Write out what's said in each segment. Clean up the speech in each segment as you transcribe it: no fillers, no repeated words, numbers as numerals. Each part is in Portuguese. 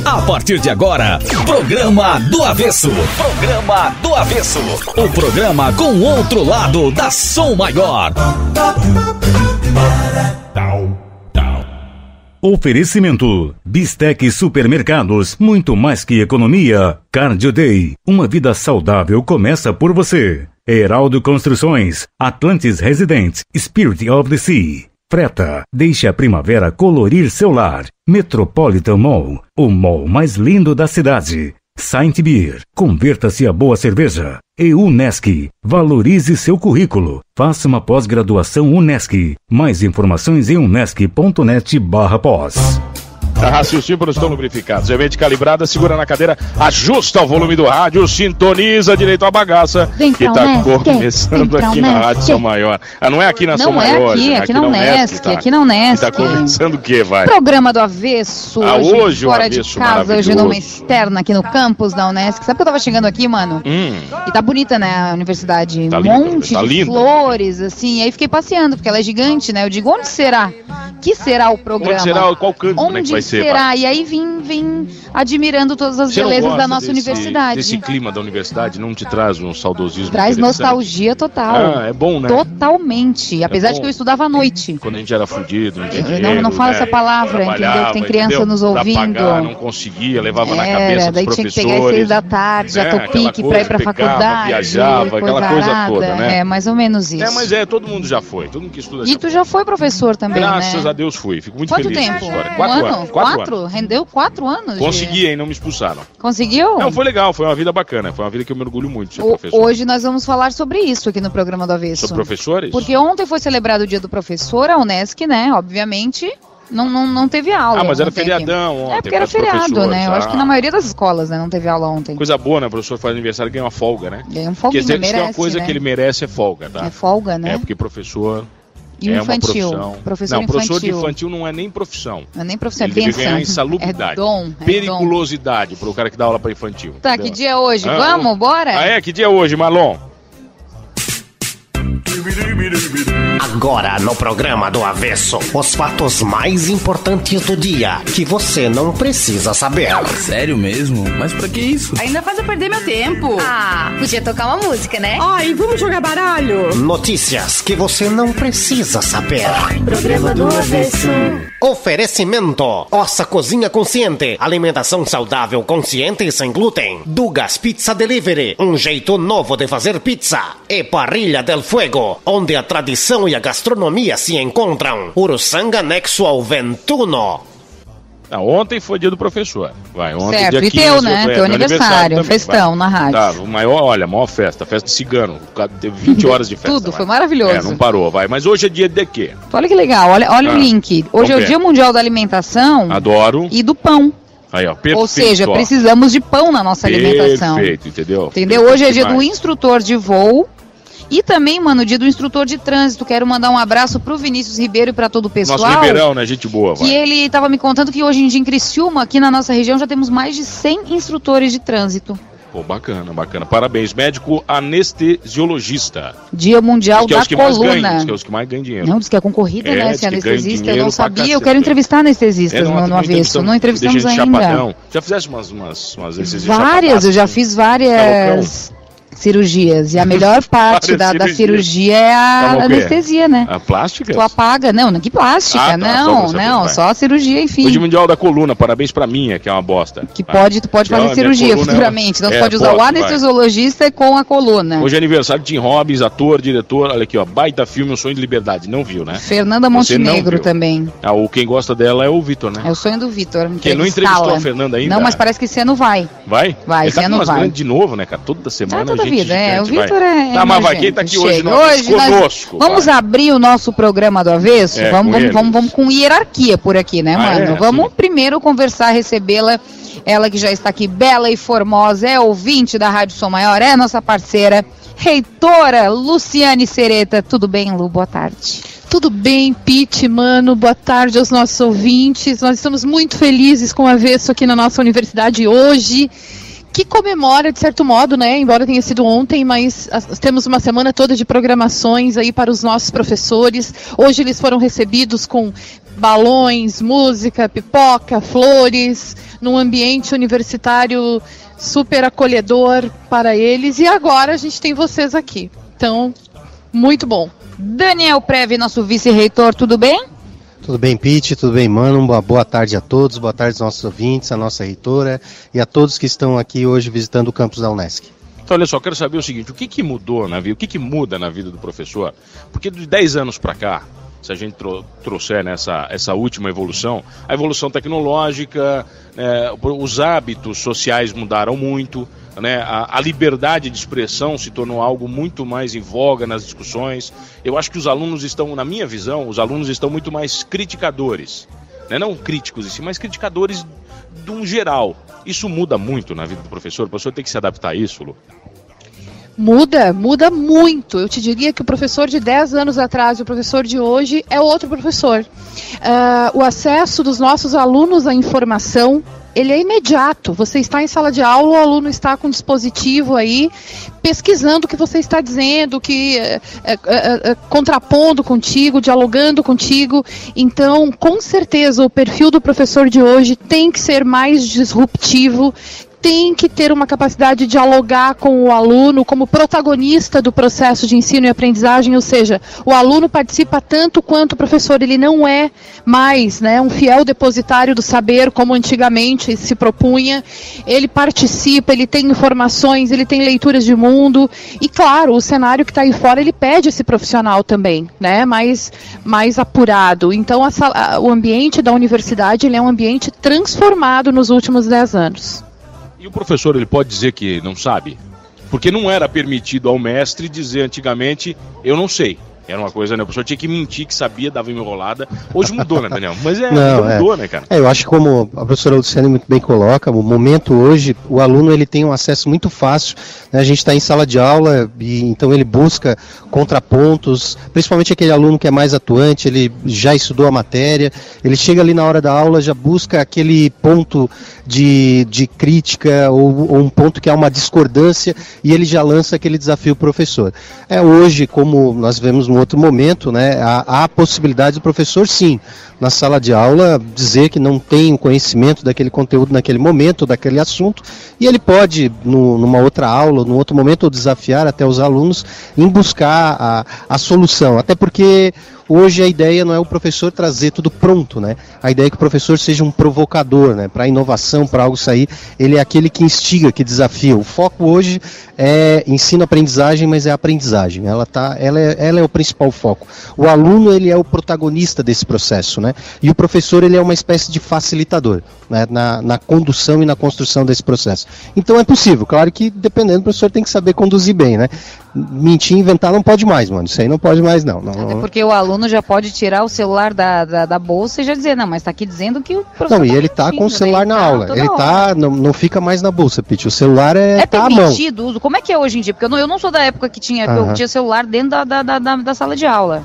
A partir de agora, Programa do Avesso. Programa do Avesso. O programa com outro lado da Som Maior. Oferecimento: Bistec Supermercados, muito mais que economia. Cardio Day, uma vida saudável começa por você. Heraldo Construções, Atlantis Residence, Spirit of the Sea. Freta, deixe a primavera colorir seu lar. Metropolitan Mall, o mall mais lindo da cidade. Saint Beer, converta-se a boa cerveja. E Unesc, valorize seu currículo. Faça uma pós-graduação Unesc. Mais informações em unesc.net/pós. A raciocínio para estão lubrificados. Semente calibrada, segura na cadeira, ajusta o volume do rádio, sintoniza direito a bagaça que está começando aqui na Rádio Som Maior. Ah, não é aqui na Som Maior. Não é aqui na Unesc, aqui na Unesc. Está começando o quê, vai? Programa do Avesso. Hoje fora de casa, hoje numa externa aqui no campus da Unesc. Sabe que eu tava chegando aqui, mano? E tá bonita, né, a universidade. Tá monte tá de lindo. Flores, assim. Aí fiquei passeando, porque ela é gigante, né? Eu digo, onde será? Que será o programa? Onde será? Qual canto, né, que vai ser? Será? E aí vim admirando todas as belezas da nossa universidade. Esse clima da universidade não te traz um saudosismo? Traz nostalgia total. É bom, né? Totalmente. Apesar de que eu estudava à noite. Quando a gente era fudido, não tinha dinheiro, não fala essa palavra, entendeu? Tem criança nos ouvindo. Pagar, não conseguia, levava na cabeça dos professores. Daí tinha que pegar às 6 da tarde, já topique pra ir pra faculdade. Viajava, aquela coisa toda, né? É, mais ou menos isso. Mas todo mundo já foi, todo mundo que estuda. E tu já foi professor também, Graças a Deus fui, fico muito feliz. Quanto tempo? História. 4 anos. 4 anos. Rendeu 4 anos? Consegui, hein? Não me expulsaram. Conseguiu? Não, foi legal, foi uma vida bacana. Foi uma vida que eu me orgulho muito de ser professor. Hoje nós vamos falar sobre isso aqui no Programa do Avesso. Sobre professores? Porque ontem foi celebrado o Dia do Professor, a Unesc, né? Obviamente, não teve aula. Mas era feriadão ontem. É, porque era feriado, né? Eu acho que na maioria das escolas, né? Não teve aula ontem. Coisa boa, né? O professor faz aniversário e ganha uma folga, né? Ganha uma folga, merece, merece, uma coisa, né, que ele merece é folga, tá? É folga, né? É, porque professor... E é infantil. Uma profissão. Professor professor de infantil não é nem profissão. Não é nem profissão, ele deve ganhar insalubridade. É dom. Periculosidade para o cara que dá aula para infantil. Tá, entendeu? Que dia é hoje? Vamos, bora? Que dia é hoje, Marlon? Agora no Programa do Avesso, os fatos mais importantes do dia que você não precisa saber. Sério mesmo? Mas pra que isso? Ainda faz eu perder meu tempo. Podia tocar uma música, né? Ai, vamos jogar baralho. Notícias que você não precisa saber. Programa do Avesso. Oferecimento: Ossa Cozinha Consciente, alimentação saudável, consciente e sem glúten. Dugas Pizza Delivery, um jeito novo de fazer pizza. E Parrilha del Fuego, onde a tradição e a gastronomia se encontram. Uruçanga anexo ao Ventuno. Ontem foi dia do professor. Ontem, certo, dia 15, e teu, né? Teu aniversário, festão na rádio. Tá, maior festa de cigano. Teve 20 horas de festa. Tudo, foi maravilhoso. Não parou, Mas hoje é dia de quê? Olha que legal, olha o link. Hoje é o Dia Mundial da Alimentação. Adoro. E do pão. Aí, perfeito. Ou seja, precisamos de pão na nossa alimentação. Perfeito, entendeu? Hoje é dia do instrutor de voo. E também, mano, dia do instrutor de trânsito. Quero mandar um abraço pro Vinícius Ribeiro e pra todo o pessoal. Nosso Ribeirão, né? Gente boa, Que ele tava me contando que hoje em dia em Criciúma, aqui na nossa região, já temos mais de 100 instrutores de trânsito. Pô, bacana. Parabéns. Médico anestesiologista. Dia Mundial da Coluna. Diz que é os que mais ganham dinheiro. Não, diz que é concorrida, né? Ser anestesista, eu não sabia. Eu quero entrevistar anestesistas no Avesso. Não entrevistamos ainda. Chapadão. Já fizeste umas anestesias? Várias, eu já fiz várias cirurgias. E a melhor parte da cirurgia é a anestesia, né? A plástica? Tu apaga. Não, que plástica. Não, só a cirurgia, enfim. Hoje Mundial da Coluna, parabéns pra minha, que é uma bosta. Tu pode fazer cirurgia futuramente. Então tu pode usar o anestesiologista com a coluna. Hoje é aniversário de Tim Robbins, ator, diretor. Olha aqui, baita filme, O Sonho de Liberdade. Não viu, né? Fernanda Montenegro também. Quem gosta dela é o Vitor, né? É o sonho do Vitor. Quem não entrevistou a Fernanda ainda? Não, mas parece que esse ano vai. Vai? Esse ano vai. De novo, né, cara? Toda semana. Toda vida, o Vitor é. Tá, mas quem tá aqui hoje conosco? Vamos abrir o nosso programa do Avesso? Vamos com hierarquia por aqui, né, mano? Vamos primeiro conversar, recebê-la. Ela que já está aqui bela e formosa, é ouvinte da Rádio Som Maior, é nossa parceira, reitora Luciane Sereta. Tudo bem, Lu? Boa tarde. Tudo bem, Pete, mano, boa tarde aos nossos ouvintes. Nós estamos muito felizes com o Avesso aqui na nossa universidade hoje. que comemora, de certo modo, né, embora tenha sido ontem, mas temos uma semana toda de programações aí para os nossos professores. Hoje eles foram recebidos com balões, música, pipoca, flores, num ambiente universitário super acolhedor para eles. E agora a gente tem vocês aqui. Então, muito bom. Daniel Preve, nosso vice-reitor, tudo bem? Tudo bem, Pete? Tudo bem, Mano? Uma boa tarde a todos, boa tarde aos nossos ouvintes, a nossa reitora e a todos que estão aqui hoje visitando o campus da Unesc. Então, olha só, quero saber o seguinte, o que mudou na vida, o que muda na vida do professor? Porque de 10 anos para cá, se a gente trouxer essa última evolução, a evolução tecnológica, os hábitos sociais mudaram muito, né? A liberdade de expressão se tornou algo muito mais em voga nas discussões. Eu acho que os alunos estão, na minha visão, os alunos estão muito mais criticadores, né? Não críticos em si, mas criticadores de um geral. Isso muda muito na vida do professor, o professor tem que se adaptar a isso, Lu. Muda muito. Eu te diria que o professor de 10 anos atrás e o professor de hoje é outro professor. O acesso dos nossos alunos à informação, ele é imediato. Você está em sala de aula, o aluno está com um dispositivo aí, pesquisando o que você está dizendo, contrapondo contigo, dialogando contigo. Então, com certeza, o perfil do professor de hoje tem que ser mais disruptivo, tem que ter uma capacidade de dialogar com o aluno como protagonista do processo de ensino e aprendizagem, ou seja, o aluno participa tanto quanto o professor, ele não é mais, né, um fiel depositário do saber como antigamente se propunha, ele participa, ele tem informações, ele tem leituras de mundo e claro, o cenário que está aí fora, ele pede esse profissional também, né, mais apurado. Então o ambiente da universidade, ele é um ambiente transformado nos últimos 10 anos. E o professor, ele pode dizer que não sabe? Porque não era permitido ao mestre dizer antigamente, eu não sei. Era uma coisa, né? O professor tinha que mentir que sabia, dava uma enrolada. Hoje mudou, né, Daniel? Mas mudou, né, cara? Eu acho que como a professora Luciane muito bem coloca, o momento hoje, o aluno ele tem um acesso muito fácil, né? A gente está em sala de aula e então ele busca contrapontos, principalmente aquele aluno que é mais atuante, ele já estudou a matéria, ele chega ali na hora da aula, já busca aquele ponto de crítica ou um ponto que há uma discordância e ele já lança aquele desafio ao professor. Hoje, como nós vemos no outro momento, né, há a possibilidade do professor, sim, na sala de aula, dizer que não tem o conhecimento daquele conteúdo naquele momento, daquele assunto, e ele pode, numa outra aula, num outro momento, desafiar até os alunos em buscar a solução, até porque hoje a ideia não é o professor trazer tudo pronto, né? A ideia é que o professor seja um provocador, né? Para a inovação, para algo sair, ele é aquele que instiga, que desafia. O foco hoje é ensino-aprendizagem, mas é aprendizagem. Ela é o principal foco. O aluno, ele é o protagonista desse processo, né? E o professor, ele é uma espécie de facilitador, né? Na condução e na construção desse processo. Então é possível, claro que dependendo, o professor tem que saber conduzir bem, né? Mentir, inventar não pode mais, mano. Isso aí não pode mais, não. Até porque o aluno já pode tirar o celular da bolsa e já dizer, não, mas está aqui dizendo que o professor. Não, e ele está com o celular na aula. Ele não fica mais na bolsa, Pete. O celular tá à mão. É permitido o uso. Como é que é hoje em dia? Porque eu não sou da época que tinha celular dentro da sala de aula.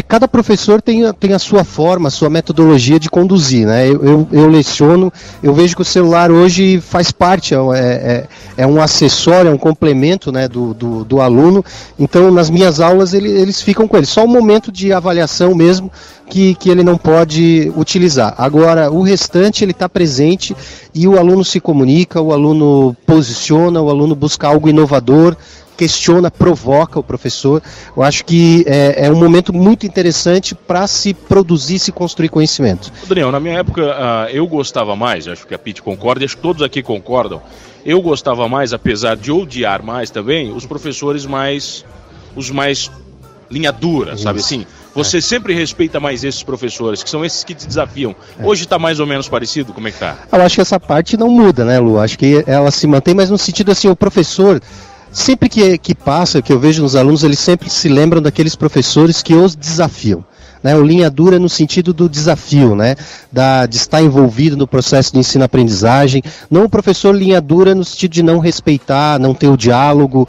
Cada professor tem a sua forma, a sua metodologia de conduzir, né? Eu leciono, eu vejo que o celular hoje faz parte, é um acessório, é um complemento, né, do aluno. Então, nas minhas aulas, eles ficam com ele. Só um momento de avaliação mesmo que ele não pode utilizar. Agora, o restante, ele está presente e o aluno se comunica, o aluno posiciona, o aluno busca algo inovador, questiona, provoca o professor. Eu acho que é um momento muito interessante para se produzir, se construir conhecimento. Daniel, na minha época eu gostava mais, acho que a Pete concorda, acho que todos aqui concordam, eu gostava mais, apesar de odiar mais também, os professores os mais linha dura, sabe assim? Você sempre respeita mais esses professores, que são esses que te desafiam. Hoje está mais ou menos parecido? Como é que tá? Eu acho que essa parte não muda, né, Lu? Acho que ela se mantém, mas no sentido assim, o professor, sempre que passa, que eu vejo nos alunos, eles sempre se lembram daqueles professores que os desafiam. né? O linha dura no sentido do desafio, né? De estar envolvido no processo de ensino-aprendizagem, não o professor linha dura no sentido de não respeitar, não ter o diálogo,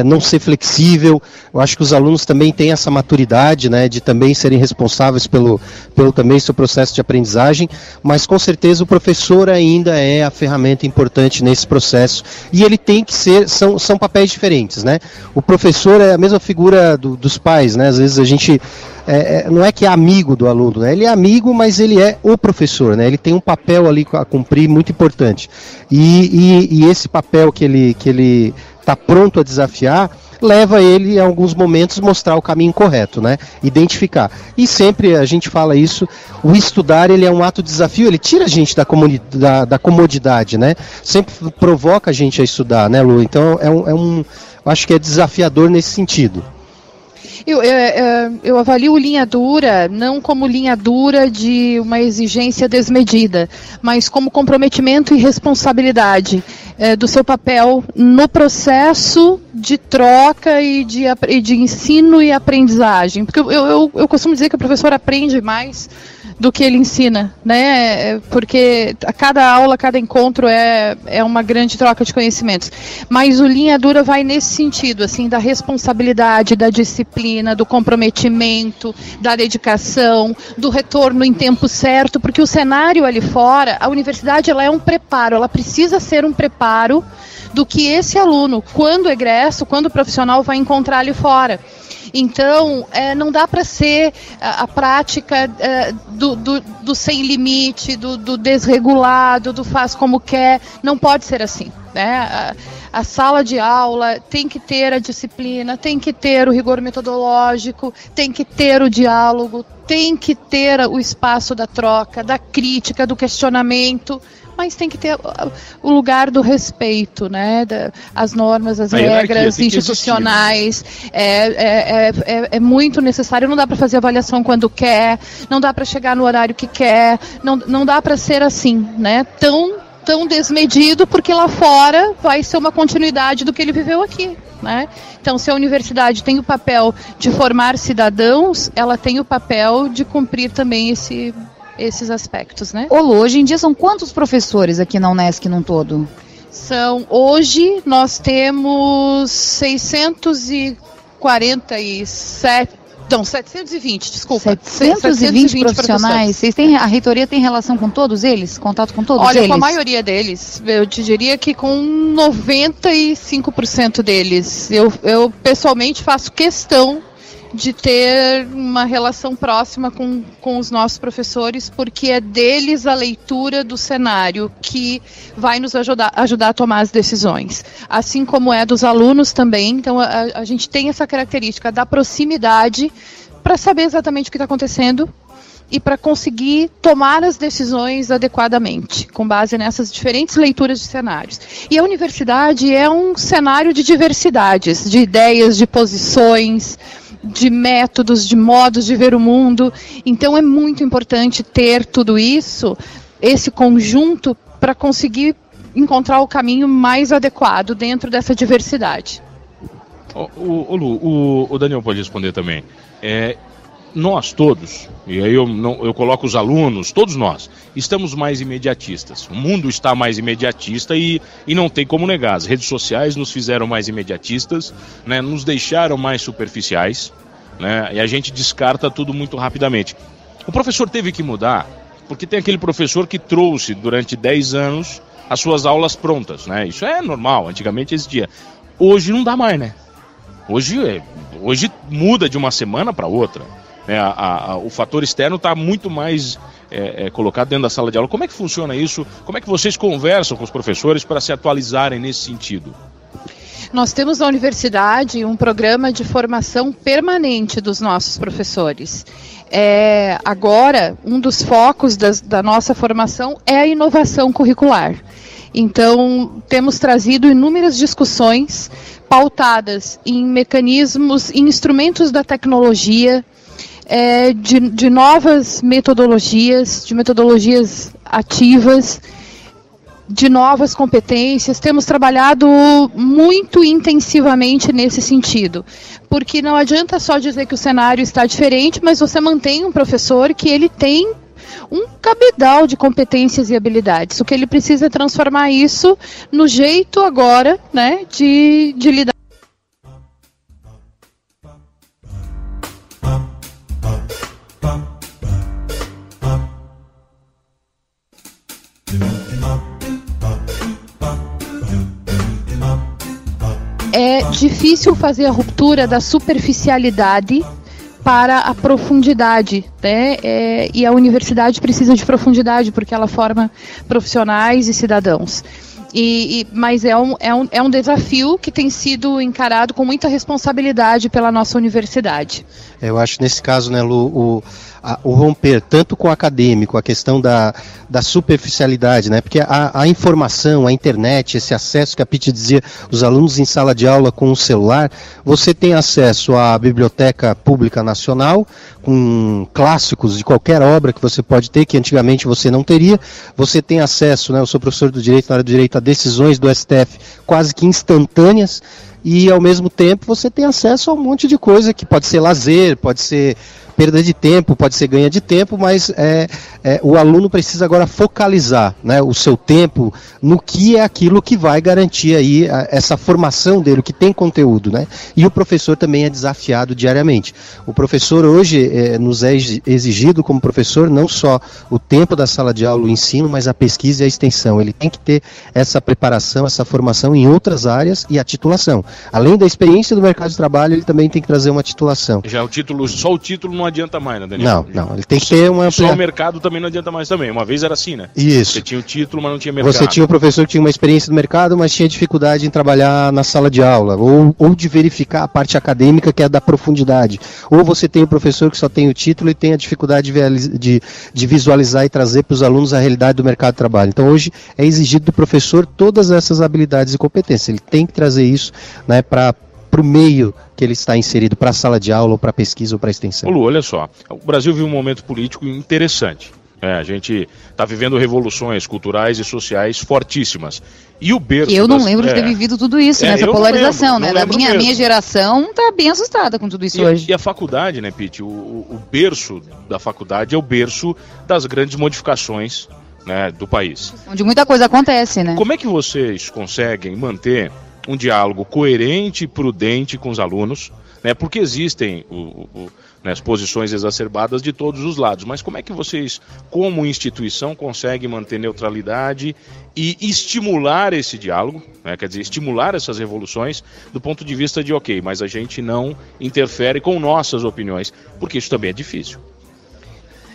não ser flexível. Eu acho que os alunos também têm essa maturidade, né, de também serem responsáveis pelo também seu processo de aprendizagem, mas com certeza o professor ainda é a ferramenta importante nesse processo, e ele tem que ser, são papéis diferentes, né? O professor é a mesma figura dos pais, né? Às vezes a gente não é que é amigo do aluno, né? Ele é amigo, mas ele é o professor, né? Ele tem um papel ali a cumprir muito importante, e esse papel que ele está pronto a desafiar, leva ele, em alguns momentos, mostrar o caminho correto, né? Identificar. E sempre a gente fala isso, o estudar, ele é um ato de desafio, ele tira a gente da comodidade, né? Sempre provoca a gente a estudar, né, Lu? Então, acho que é desafiador nesse sentido. Eu avalio linha dura não como linha dura de uma exigência desmedida, mas como comprometimento e responsabilidade do seu papel no processo de troca e de ensino e aprendizagem. Porque eu costumo dizer que o professor aprende mais do que ele ensina, né? Porque a cada aula, cada encontro é uma grande troca de conhecimentos. Mas o linha dura vai nesse sentido, assim, da responsabilidade, da disciplina, do comprometimento, da dedicação, do retorno em tempo certo, porque o cenário ali fora, a universidade, ela é um preparo, ela precisa ser um preparo do que esse aluno, quando egresso, quando profissional, vai encontrar ali fora. Então, não dá para ser a prática do sem limite, do desregulado, do faz como quer. Não pode ser assim, né? A sala de aula tem que ter a disciplina, tem que ter o rigor metodológico, tem que ter o diálogo, tem que ter o espaço da troca, da crítica, do questionamento, mas tem que ter o lugar do respeito, né? As normas, as regras institucionais. É muito necessário. Não dá para fazer avaliação quando quer, não dá para chegar no horário que quer, não dá para ser assim, né? Tão desmedido, porque lá fora vai ser uma continuidade do que ele viveu aqui, né? Então, se a universidade tem o papel de formar cidadãos, ela tem o papel de cumprir também esses aspectos, né? Hoje em dia são quantos professores aqui na Unesc num todo? Hoje nós temos 720, desculpa. 720 profissionais? A reitoria tem relação com todos eles? Contato com todos eles? Olha, com a maioria deles. Eu te diria que com 95% deles. Eu pessoalmente faço questão de ter uma relação próxima com os nossos professores, porque é deles a leitura do cenário que vai nos ajudar a tomar as decisões. Assim como é dos alunos também. Então, a gente tem essa característica da proximidade para saber exatamente o que está acontecendo e para conseguir tomar as decisões adequadamente, com base nessas diferentes leituras de cenários. E a universidade é um cenário de diversidades, de ideias, de posições, de métodos, de modos de ver o mundo. Então é muito importante ter tudo isso, esse conjunto, para conseguir encontrar o caminho mais adequado dentro dessa diversidade. Lu, o Daniel pode responder também. Nós todos, e aí eu coloco os alunos, todos nós, estamos mais imediatistas. O mundo está mais imediatista e não tem como negar. As redes sociais nos fizeram mais imediatistas, né, nos deixaram mais superficiais, né, e a gente descarta tudo muito rapidamente. O professor teve que mudar, porque tem aquele professor que trouxe durante 10 anos as suas aulas prontas, né? Isso é normal, antigamente existia. Hoje não dá mais, né? Hoje muda de uma semana para outra. O fator externo está muito mais colocado dentro da sala de aula. Como é que funciona isso? Como é que vocês conversam com os professores para se atualizarem nesse sentido? Nós temos na universidade um programa de formação permanente dos nossos professores. Agora, um dos focos da nossa formação é a inovação curricular. Então, temos trazido inúmeras discussões pautadas em mecanismos, em instrumentos da tecnologia, de novas metodologias, de metodologias ativas, de novas competências, temos trabalhado muito intensivamente nesse sentido, porque não adianta só dizer que o cenário está diferente, mas você mantém um professor que ele tem um cabedal de competências e habilidades. O que ele precisa é transformar isso no jeito agora, né, de lidar. É difícil fazer a ruptura da superficialidade para a profundidade, né? E a universidade precisa de profundidade, porque ela forma profissionais e cidadãos. Mas é um desafio que tem sido encarado com muita responsabilidade pela nossa universidade. Eu acho nesse caso, né, Lu, o romper tanto com o acadêmico, a questão da superficialidade, né, porque a informação, a internet, esse acesso que a Pete dizia, os alunos em sala de aula com o celular, você tem acesso à Biblioteca Pública Nacional, com clássicos de qualquer obra que você pode ter, que antigamente você não teria, você tem acesso, né, eu sou professor do direito, na área do direito, a decisões do STF quase que instantâneas, e ao mesmo tempo você tem acesso a um monte de coisa que pode ser lazer, pode ser perda de tempo, pode ser ganha de tempo, mas o aluno precisa agora focalizar, né, o seu tempo no que é aquilo que vai garantir aí essa formação dele, o que tem conteúdo, né? E o professor também é desafiado diariamente. O professor hoje nos é exigido como professor não só o tempo da sala de aula, o ensino, mas a pesquisa e a extensão. Ele tem que ter essa preparação, essa formação em outras áreas e a titulação. Além da experiência do mercado de trabalho, ele também tem que trazer uma titulação. Já só o título não adianta mais, né, Daniel? Não, ele tem que ter uma... Só o mercado também não adianta mais também. Uma vez era assim, né? Isso. Você tinha o título, mas não tinha mercado. Você tinha um professor que tinha uma experiência no mercado, mas tinha dificuldade em trabalhar na sala de aula, ou de verificar a parte acadêmica, que é da profundidade. Ou você tem o professor que só tem o título e tem a dificuldade de visualizar e trazer para os alunos a realidade do mercado de trabalho. Então hoje é exigido do professor todas essas habilidades e competências. Ele tem que trazer isso, né, para o meio que ele está inserido, para a sala de aula, ou para a pesquisa, ou para a extensão. Ô Lu, olha só, o Brasil vive um momento político interessante. A gente está vivendo revoluções culturais e sociais fortíssimas. E o berço... Eu não lembro de ter vivido tudo isso, nessa polarização, né? A minha geração está bem assustada com tudo isso hoje. E a faculdade, né, Pete? O berço da faculdade é o berço das grandes modificações, né, do país. Onde muita coisa acontece, né? Como é que vocês conseguem manter um diálogo coerente e prudente com os alunos, né, porque existem né, as posições exacerbadas de todos os lados, mas como é que vocês, como instituição, conseguem manter neutralidade e estimular esse diálogo, né, quer dizer, estimular essas revoluções do ponto de vista de, ok, mas a gente não interfere com nossas opiniões, porque isso também é difícil.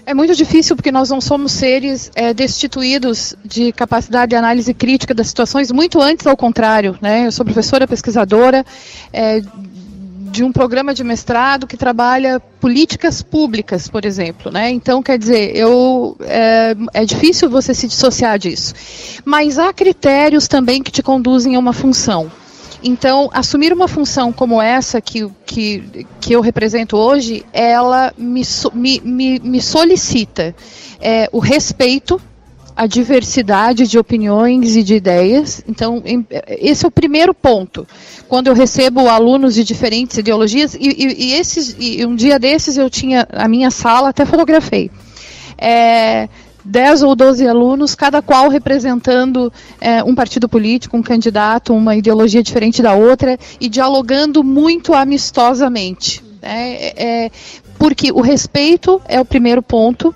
É muito difícil porque nós não somos seres destituídos de capacidade de análise crítica das situações, muito antes ao contrário, né? Eu sou professora pesquisadora de um programa de mestrado que trabalha políticas públicas, por exemplo, né? Então, quer dizer, é difícil você se dissociar disso. Mas há critérios também que te conduzem a uma função. Então, assumir uma função como essa que eu represento hoje, ela me solicita o respeito à diversidade de opiniões e de ideias. Então, esse é o primeiro ponto. Quando eu recebo alunos de diferentes ideologias, e um dia desses eu tinha a minha sala, até fotografei. 10 ou 12 alunos, cada qual representando um partido político, um candidato, uma ideologia diferente da outra, e dialogando muito amistosamente. Porque o respeito é o primeiro ponto,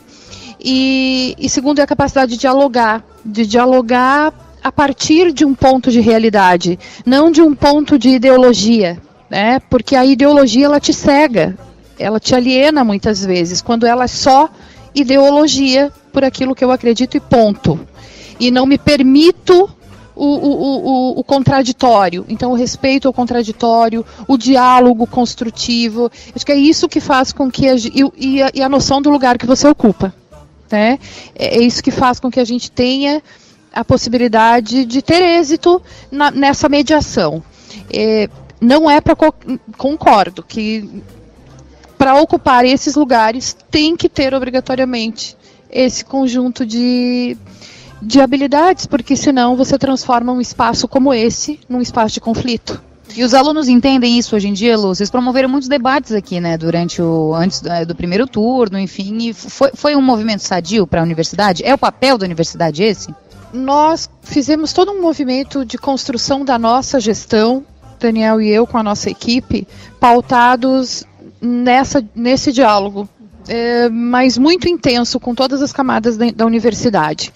e segundo é a capacidade de dialogar a partir de um ponto de realidade, não de um ponto de ideologia, né? Porque a ideologia ela te cega, ela te aliena muitas vezes, quando ela é só ideologia por aquilo que eu acredito e ponto. E não me permito o contraditório. Então, o respeito ao contraditório, o diálogo construtivo, acho que é isso que faz com que e a noção do lugar que você ocupa, né? É isso que faz com que a gente tenha a possibilidade de ter êxito nessa mediação. Não é para... Concordo que para ocupar esses lugares tem que ter obrigatoriamente esse conjunto de de habilidades, porque senão você transforma um espaço como esse num espaço de conflito. E os alunos entendem isso hoje em dia, Lu? Vocês promoveram muitos debates aqui, né, antes do primeiro turno, enfim, e foi um movimento sadio para a universidade? É o papel da universidade esse? Nós fizemos todo um movimento de construção da nossa gestão, Daniel e eu com a nossa equipe, pautados nesse diálogo, mas muito intenso com todas as camadas da universidade.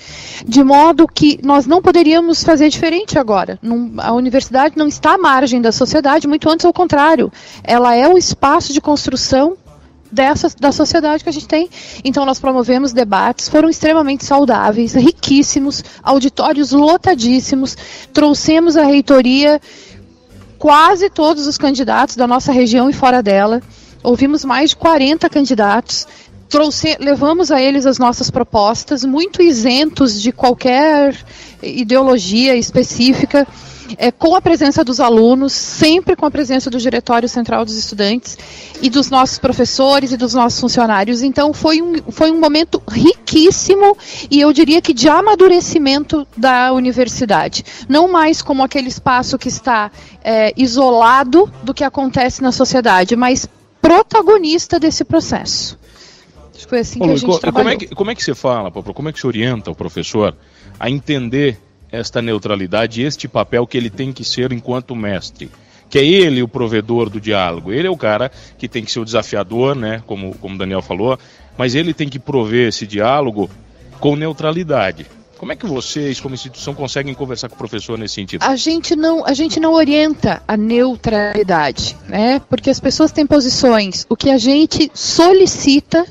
De modo que nós não poderíamos fazer diferente agora. A universidade não está à margem da sociedade, muito antes ao contrário. Ela é o espaço de construção da sociedade que a gente tem. Então nós promovemos debates, foram extremamente saudáveis, riquíssimos, auditórios lotadíssimos, trouxemos à reitoria quase todos os candidatos da nossa região e fora dela. Ouvimos mais de 40 candidatos, levamos a eles as nossas propostas, muito isentos de qualquer ideologia específica, com a presença dos alunos, sempre com a presença do Diretório Central dos Estudantes e dos nossos professores e dos nossos funcionários. Então foi um momento riquíssimo e eu diria que de amadurecimento da universidade. Não mais como aquele espaço que está isolado do que acontece na sociedade, mas protagonista desse processo. Acho que foi assim que a gente trabalhou. Como é que você fala, Popô? Como é que você orienta o professor a entender esta neutralidade e este papel que ele tem que ser enquanto mestre? Que é ele o provedor do diálogo. Ele é o cara que tem que ser o desafiador, né? Como o Daniel falou, mas ele tem que prover esse diálogo com neutralidade. Como é que vocês, como instituição, conseguem conversar com o professor nesse sentido? A gente não orienta a neutralidade, né? Porque as pessoas têm posições. O que a gente solicita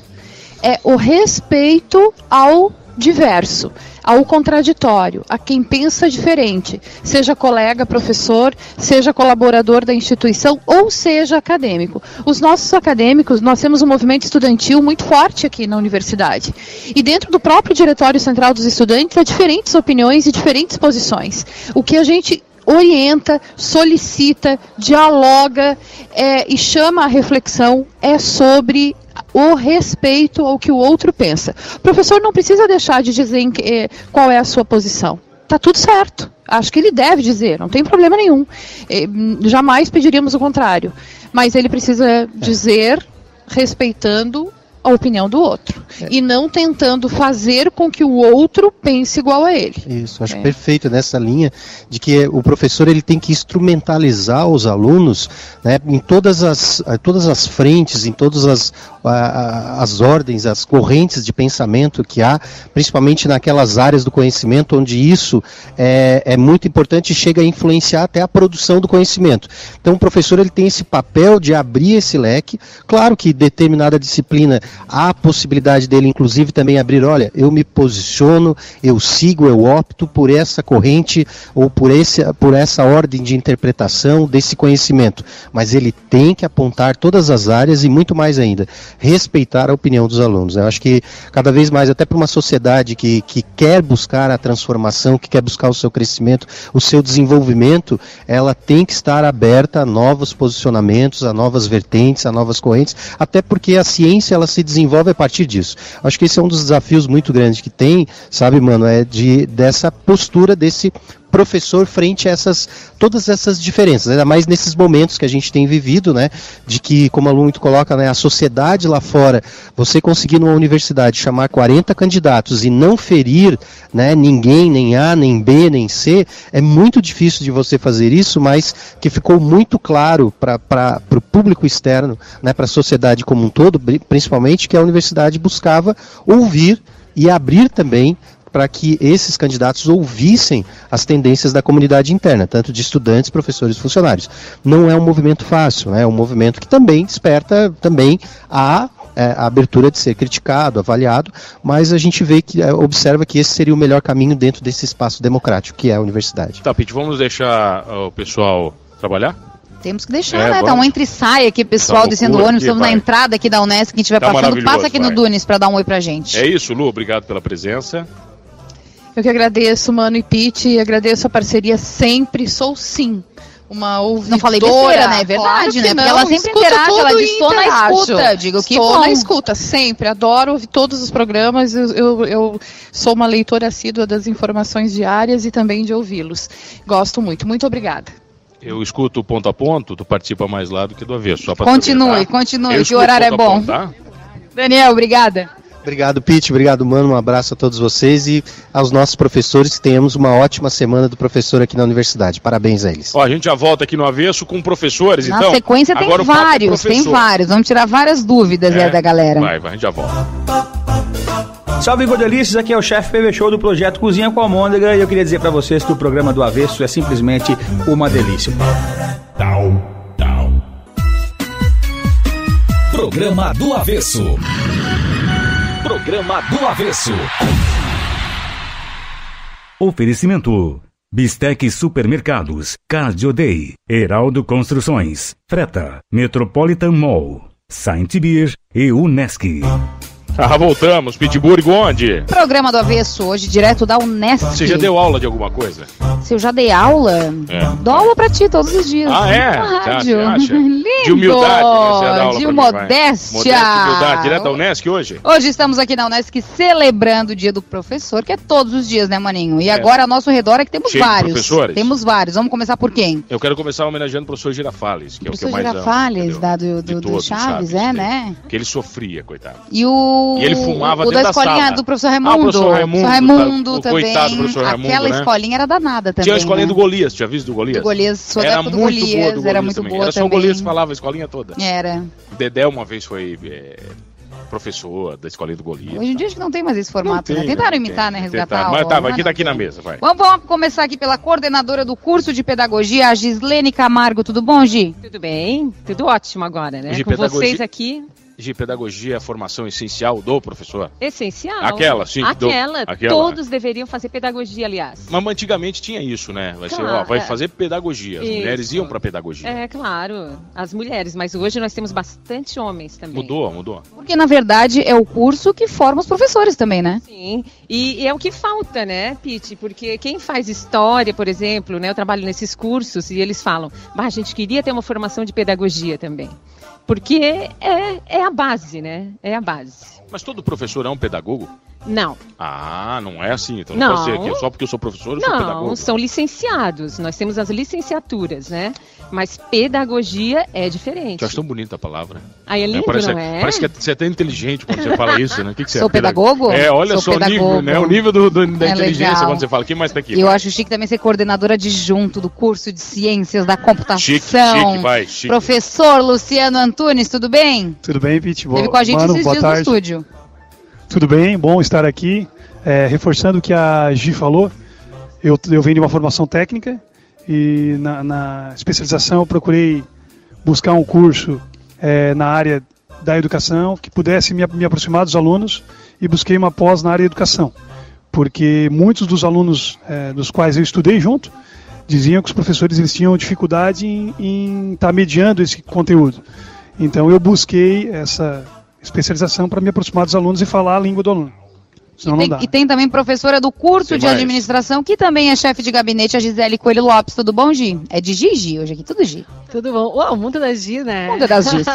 é o respeito ao diverso, ao contraditório, a quem pensa diferente, seja colega, professor, seja colaborador da instituição ou seja acadêmico. Os nossos acadêmicos, nós temos um movimento estudantil muito forte aqui na universidade. E dentro do próprio Diretório Central dos Estudantes há diferentes opiniões e diferentes posições. O que a gente orienta, solicita, dialoga e chama a reflexão sobre o respeito ao que o outro pensa. O professor não precisa deixar de dizer qual é a sua posição. Está tudo certo. Acho que ele deve dizer, não tem problema nenhum. Jamais pediríamos o contrário. Mas ele precisa dizer respeitando a opinião do outro. E não tentando fazer com que o outro pense igual a ele. Isso, acho perfeito nessa linha de que o professor ele tem que instrumentalizar os alunos, né, em todas as frentes, em todas as ordens, as correntes de pensamento que há, principalmente naquelas áreas do conhecimento onde isso é muito importante e chega a influenciar até a produção do conhecimento. Então o professor ele tem esse papel de abrir esse leque. Claro que determinada disciplina há a possibilidade dele, inclusive, também abrir, olha, eu me posiciono, eu sigo, eu opto por essa corrente ou por essa ordem de interpretação desse conhecimento. Mas ele tem que apontar todas as áreas e muito mais ainda, respeitar a opinião dos alunos. Eu acho que cada vez mais, até para uma sociedade que quer buscar a transformação, que quer buscar o seu crescimento, o seu desenvolvimento, ela tem que estar aberta a novos posicionamentos, a novas vertentes, a novas correntes, até porque a ciência ela se desenvolve a partir disso. Acho que esse é um dos desafios muito grandes que tem, sabe, mano, dessa postura desse professor frente a todas essas diferenças, ainda mais nesses momentos que a gente tem vivido, né, de que, como o aluno muito coloca, né, a sociedade lá fora, você conseguir numa universidade chamar 40 candidatos e não ferir, né, ninguém, nem A, nem B, nem C, é muito difícil de você fazer isso, mas que ficou muito claro para o público externo, né, para a sociedade como um todo, principalmente, que a universidade buscava ouvir e abrir também para que esses candidatos ouvissem as tendências da comunidade interna, tanto de estudantes, professores e funcionários. Não é um movimento fácil, né? É um movimento que também desperta também a abertura de ser criticado, avaliado, mas a gente observa que esse seria o melhor caminho dentro desse espaço democrático que é a universidade. Tá, Pete, vamos deixar o pessoal trabalhar? Temos que deixar, né? Tá um entra e sai aqui, pessoal, descendo o ônibus, estamos na entrada aqui da Unesp, quem estiver passando, passa aqui no Dunes para dar um oi pra gente. É isso, Lu, obrigado pela presença. Eu que agradeço, Mano e Pete, agradeço a parceria sempre, sou sim ouvidora. Não falei besteira, né? É verdade, claro, né? Porque ela sempre interage, ela diz, estou na escuta. Digo que estou na escuta, sempre. Adoro ouvir todos os programas. Eu sou uma leitora assídua das informações diárias e também de ouvi-los. Gosto muito. Muito obrigada. Eu escuto ponto a ponto, tu participa mais lá do que do avesso. Só continue, que o horário é bom. Tá? Daniel, obrigada. Obrigado, Pete. Obrigado, Mano. Um abraço a todos vocês e aos nossos professores, que tenhamos uma ótima semana do professor aqui na universidade. Parabéns a eles. Ó, a gente já volta aqui no avesso com professores, então. Na sequência tem vários. Vamos tirar várias dúvidas da galera. Vai, a gente já volta. Salve, Gordelícios, aqui é o chefe PV Show do projeto Cozinha com Almôndega e eu queria dizer pra vocês que o programa do Avesso é simplesmente uma delícia. Programa do Avesso. Programa do Avesso. Oferecimento: Bistec Supermercados, Cardio Day, Heraldo Construções, Freta, Metropolitan Mall, Saint Beer e Unesc. Voltamos, Pittsburgh, onde? Programa do Avesso, hoje direto da Unesc. Você já deu aula de alguma coisa? Se eu já dei aula? Dou aula pra ti todos os dias. Na rádio. Lindo! De humildade, você dá aula de modéstia. Humildade, direto da Unesc hoje? Hoje estamos aqui na Unesc celebrando o Dia do Professor, que é todos os dias, né, Maninho? E agora ao nosso redor é que temos vários. Professores? Temos vários. Vamos começar por quem? Eu quero começar homenageando o professor Girafales, que é o que eu mais amo. Girafales, do Chaves, né? Que ele sofria, coitado. E ele fumava dentro da escolinha sala. Do professor Raimundo. O professor Raimundo também. Coitado do professor Raimundo, Aquela escolinha era danada também. Tinha a escolinha do Golias, tinha visto do Golias? Do Golias, sou da época do Golias, era muito boa também. Era só o Golias que falava a escolinha toda. Era. Dedé uma vez foi professor da escolinha do Golias. Hoje em dia acho que não tem mais esse formato, né? Tentaram imitar, né? Resgatar. Mas tava aqui na mesa, vai. Vamos começar aqui pela coordenadora do curso de pedagogia, a Gislene Camargo. Tudo bom, Gi? Tudo bem, tudo ótimo agora, né? Com vocês aqui. De pedagogia, a formação essencial do professor? Essencial. Aquela. Todos deveriam fazer pedagogia, aliás. Mas antigamente tinha isso, né? Vai fazer pedagogia. As mulheres iam para pedagogia. É, claro. As mulheres. Mas hoje nós temos bastante homens também. Mudou. Porque, na verdade, é o curso que forma os professores também, né? Sim. E é o que falta, né, Pete? Porque quem faz história, por exemplo, né? Eu trabalho nesses cursos e eles falam, a gente queria ter uma formação de pedagogia também. Porque é a base, né? É a base. Mas todo professor é um pedagogo? Não. Não é assim. Então não pode ser que só porque eu sou professor eu sou pedagogo. Não, são licenciados. Nós temos as licenciaturas, né? Mas pedagogia é diferente. Eu acho tão bonita a palavra. É lindo, não é? Parece que você é até inteligente quando você fala isso, né? O que você sou pedagogo? Olha só o nível, né? O nível da inteligência legal. Quando você fala. Quem mais tá aqui? Eu acho chique também ser coordenadora adjunto do curso de Ciências da Computação. Chique. Professor Luciano Antunes, tudo bem? Tudo bem, Pete? Esteve com a gente esses dias no estúdio. Tudo bem, bom estar aqui. Reforçando o que a Gi falou, eu venho de uma formação técnica e na especialização eu procurei buscar um curso na área da educação que pudesse me aproximar dos alunos e busquei uma pós na área de educação, porque muitos dos alunos dos quais eu estudei junto diziam que os professores eles tinham dificuldade em estar mediando esse conteúdo. Então eu busquei essa especialização para me aproximar dos alunos e falar a língua do aluno. Senão não dá. E tem também professora do curso de administração, que também é chefe de gabinete, a Gisele Coelho Lopes. Tudo bom, Gi? É de Gi hoje aqui, tudo Gi. Tudo bom. O mundo da Gi, né? O mundo das Gis.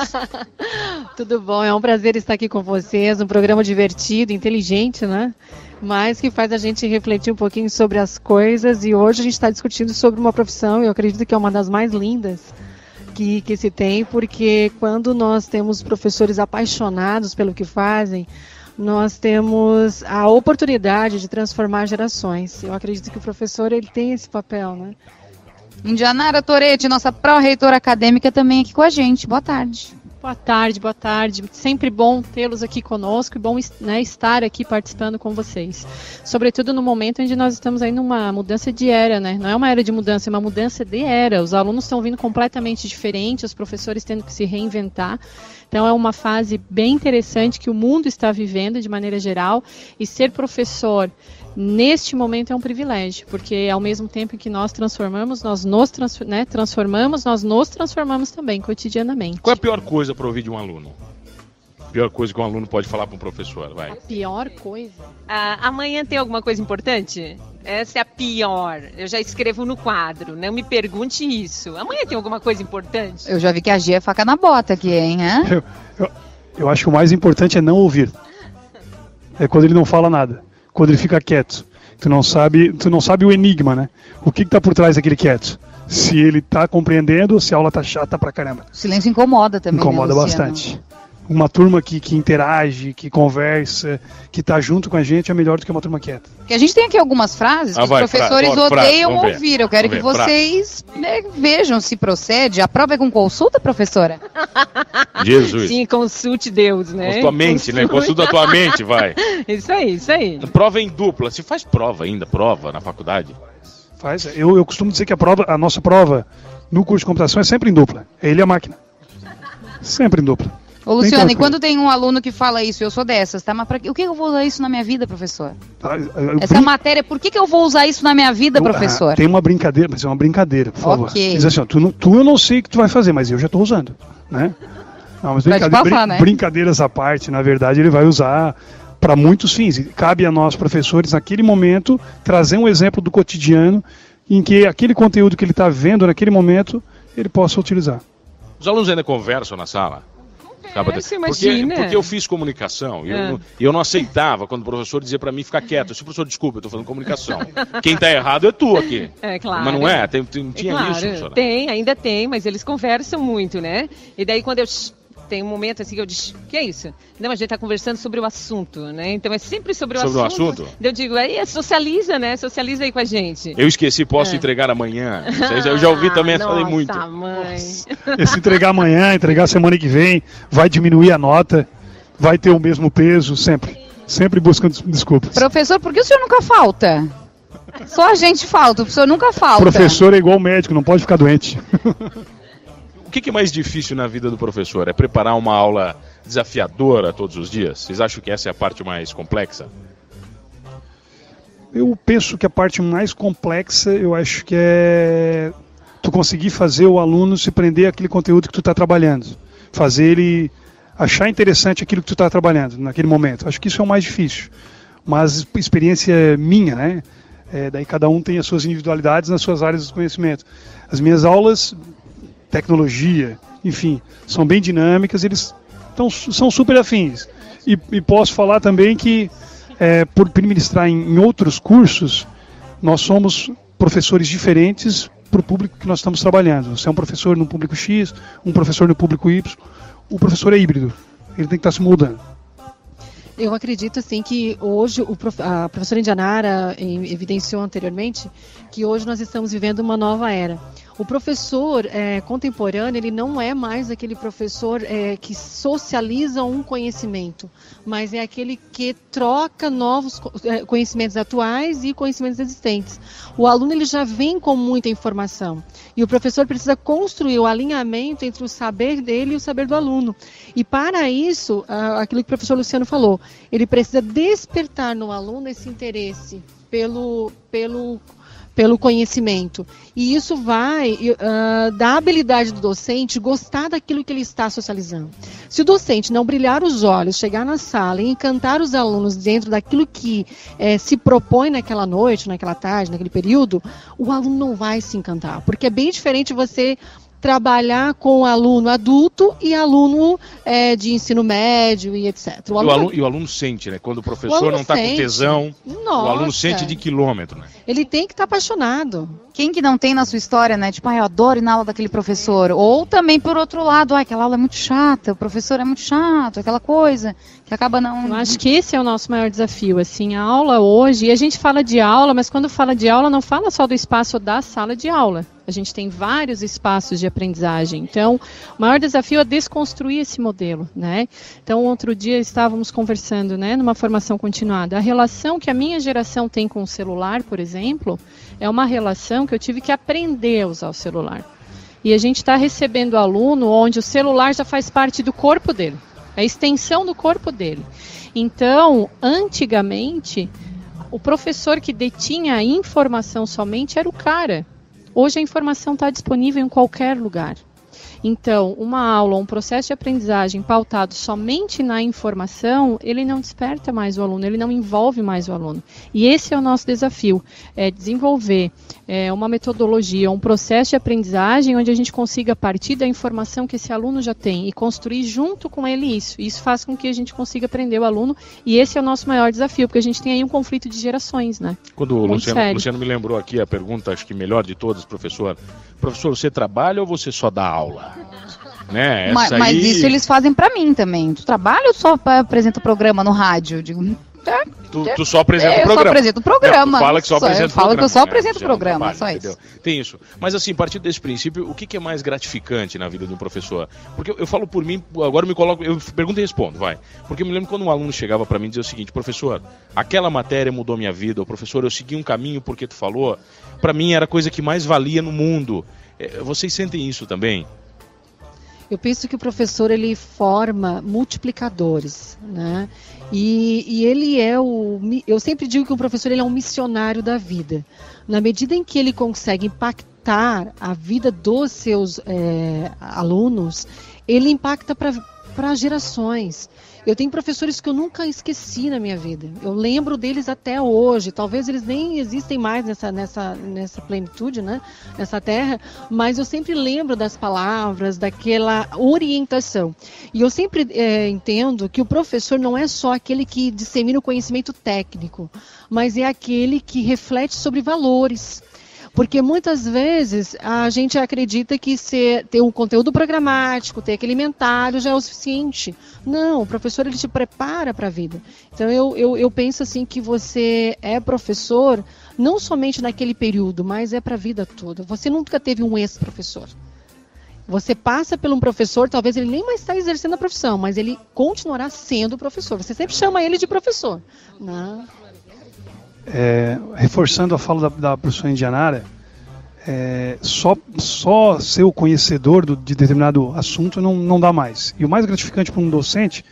Tudo bom, é um prazer estar aqui com vocês, um programa divertido, inteligente, né? Mas que faz a gente refletir um pouquinho sobre as coisas, e hoje a gente está discutindo sobre uma profissão, eu acredito que é uma das mais lindas que se tem, porque quando nós temos professores apaixonados pelo que fazem, nós temos a oportunidade de transformar gerações. Eu acredito que o professor ele tem esse papel, né? Indianara Toretti, nossa pró-reitora acadêmica, também aqui com a gente. Boa tarde. Boa tarde. Sempre bom tê-los aqui conosco e bom, né, estar aqui participando com vocês. Sobretudo no momento onde nós estamos aí numa mudança de era, né? Não é uma era de mudança, é uma mudança de era. Os alunos estão vindo completamente diferentes, os professores tendo que se reinventar. Então é uma fase bem interessante que o mundo está vivendo de maneira geral, e ser professor neste momento é um privilégio, porque ao mesmo tempo que nós transformamos, nós nos transformamos também cotidianamente. Qual é a pior coisa para ouvir de um aluno? A pior coisa que um aluno pode falar para um professor, vai. A pior coisa? Amanhã tem alguma coisa importante? Essa é a pior. Eu já escrevo no quadro. Não me pergunte isso. Amanhã tem alguma coisa importante? Eu já vi que a Gia é faca na bota aqui, hein? Eu acho que o mais importante é não ouvir. É quando ele não fala nada. Quando ele fica quieto. Tu não sabe o enigma, né? O que tá por trás daquele quieto? Se ele tá compreendendo ou se a aula tá chata pra caramba. O silêncio incomoda também, Incomoda, né, bastante. Uma turma que interage, que conversa, que tá junto com a gente é melhor do que uma turma quieta. Porque a gente tem aqui algumas frases que os professores odeiam ouvir. Eu quero que vocês vejam se procede. A prova é com consulta, professora? Jesus. Sim, consulte Deus, né? Com tua mente, né? Consulta a tua mente, vai. Isso aí. Prova em dupla. Se faz prova na faculdade? Faz. Eu costumo dizer que a nossa prova no curso de computação é sempre em dupla. É ele e a máquina. Sempre em dupla. Ô, Luciano, e quando tem um aluno que fala isso, eu sou dessas, tá? Mas o que eu vou usar isso na minha vida, professor? Essa matéria, por que eu vou usar isso na minha vida, professor? Tem uma brincadeira, mas é uma brincadeira, por favor. Okay. Diz assim, ó, eu não sei o que tu vai fazer, mas eu já estou usando, né? Não, mas brincadeiras à parte, na verdade, ele vai usar para muitos fins. E cabe a nós, professores, naquele momento, trazer um exemplo do cotidiano em que aquele conteúdo que ele está vendo naquele momento, ele possa utilizar. Os alunos ainda conversam na sala? Porque eu fiz comunicação e eu não aceitava quando o professor dizia para mim ficar quieto. Se professor, desculpa, eu estou falando comunicação. Quem está errado é tu aqui. É claro. Mas não é? Tinha claro, isso, professora? Ainda tem, mas eles conversam muito, né? E daí quando tem um momento assim que eu digo, que é isso? Não, a gente está conversando sobre o assunto, né? Então é sempre sobre o assunto. Eu digo, aí socializa, né? Socializa aí com a gente. Eu esqueci, posso entregar amanhã. Eu já ouvi também, falei muito. Mãe. Se entregar amanhã, entregar semana que vem, vai diminuir a nota, vai ter o mesmo peso, sempre. Sempre buscando desculpas. Professor, por que o senhor nunca falta? Só a gente falta, o senhor nunca falta. Professor é igual médico, não pode ficar doente. O que é mais difícil na vida do professor? É preparar uma aula desafiadora todos os dias? Vocês acham que essa é a parte mais complexa? Eu penso que a parte mais complexa, eu acho que é tu conseguir fazer o aluno se prender àquele conteúdo que tu está trabalhando. Fazer ele achar interessante aquilo que tu está trabalhando naquele momento. Acho que isso é o mais difícil. Mas experiência minha, né? Daí cada um tem as suas individualidades nas suas áreas de conhecimento. As minhas aulas, tecnologia, enfim, são bem dinâmicas, eles são super afins. E posso falar também que, por ministrar em outros cursos, nós somos professores diferentes para o público que nós estamos trabalhando. Você é um professor no público X, um professor no público Y, o professor é híbrido, ele tem que estar se moldando. Eu acredito, assim, que hoje, a professora Indianara evidenciou anteriormente, que hoje nós estamos vivendo uma nova era. O professor contemporâneo, ele não é mais aquele professor que socializa um conhecimento, mas é aquele que troca novos conhecimentos atuais e conhecimentos existentes. O aluno, ele já vem com muita informação e o professor precisa construir o alinhamento entre o saber dele e o saber do aluno. E para isso, aquilo que o professor Luciano falou, ele precisa despertar no aluno esse interesse pelo conhecimento. E isso vai da habilidade do docente gostar daquilo que ele está socializando. Se o docente não brilhar os olhos, chegar na sala e encantar os alunos dentro daquilo que se propõe naquela noite, naquela tarde, naquele período, o aluno não vai se encantar. Porque é bem diferente você trabalhar com aluno adulto e aluno de ensino médio e etc. E o aluno sente, né? Quando o professor não está com tesão, nossa, o aluno sente de quilômetro, né? Ele tem que estar apaixonado. Quem que não tem na sua história, né? Tipo, eu adoro ir na aula daquele professor. Ou também, por outro lado, aquela aula é muito chata, o professor é muito chato, aquela coisa que acaba não... Eu acho que esse é o nosso maior desafio, assim, a aula hoje, e a gente fala de aula, mas quando fala de aula, não fala só do espaço da sala de aula. A gente tem vários espaços de aprendizagem. Então, o maior desafio é desconstruir esse modelo, né? Então, outro dia estávamos conversando, né, numa formação continuada. A relação que a minha geração tem com o celular, por exemplo, é uma relação que eu tive que aprender a usar o celular. E a gente está recebendo aluno onde o celular já faz parte do corpo dele, é a extensão do corpo dele. Então, antigamente, o professor que detinha a informação somente era o cara. Hoje a informação está disponível em qualquer lugar. Então, uma aula, um processo de aprendizagem pautado somente na informação, ele não desperta mais o aluno, ele não envolve mais o aluno. E esse é o nosso desafio, é desenvolver uma metodologia, um processo de aprendizagem onde a gente consiga partir da informação que esse aluno já tem e construir junto com ele isso. Isso faz com que a gente consiga aprender o aluno, e esse é o nosso maior desafio, porque a gente tem aí um conflito de gerações, né? Quando o Luciano me lembrou aqui a pergunta, acho que melhor de todas, professor, você trabalha ou você só dá aula? Né? Mas isso eles fazem pra mim também. Tu trabalha ou só apresenta o programa no rádio? Eu digo, tu só apresenta o programa. Eu só apresento o programa. Fala que só apresenta o programa. Fala que eu só apresento o programa, só isso. Tem isso. Mas assim, a partir desse princípio, o que é mais gratificante na vida de um professor? Porque eu falo por mim, agora eu pergunto e respondo, vai. Porque eu me lembro quando um aluno chegava pra mim e dizia o seguinte: professor, aquela matéria mudou minha vida, ou professor, eu segui um caminho porque tu falou. Pra mim era a coisa que mais valia no mundo. Vocês sentem isso também? Eu penso que o professor, ele forma multiplicadores, né? E ele eu sempre digo que o professor, ele é um missionário da vida. Na medida em que ele consegue impactar a vida dos seus alunos, ele impacta para gerações. Eu tenho professores que eu nunca esqueci na minha vida. Eu lembro deles até hoje. Talvez eles nem existem mais nessa plenitude, né? Nessa terra. Mas eu sempre lembro das palavras, daquela orientação. E eu sempre entendo que o professor não é só aquele que dissemina o conhecimento técnico, mas é aquele que reflete sobre valores. Porque muitas vezes a gente acredita que ter um conteúdo programático, ter aquele inventário já é o suficiente. Não, o professor, ele te prepara para a vida. Então eu penso assim que você é professor não somente naquele período, mas é para a vida toda. Você nunca teve um ex-professor. Você passa por um professor, talvez ele nem mais está exercendo a profissão, mas ele continuará sendo professor. Você sempre chama ele de professor. Não. Reforçando a fala da professora Indianara, só ser o conhecedor de determinado assunto não dá mais. E o mais gratificante para um docente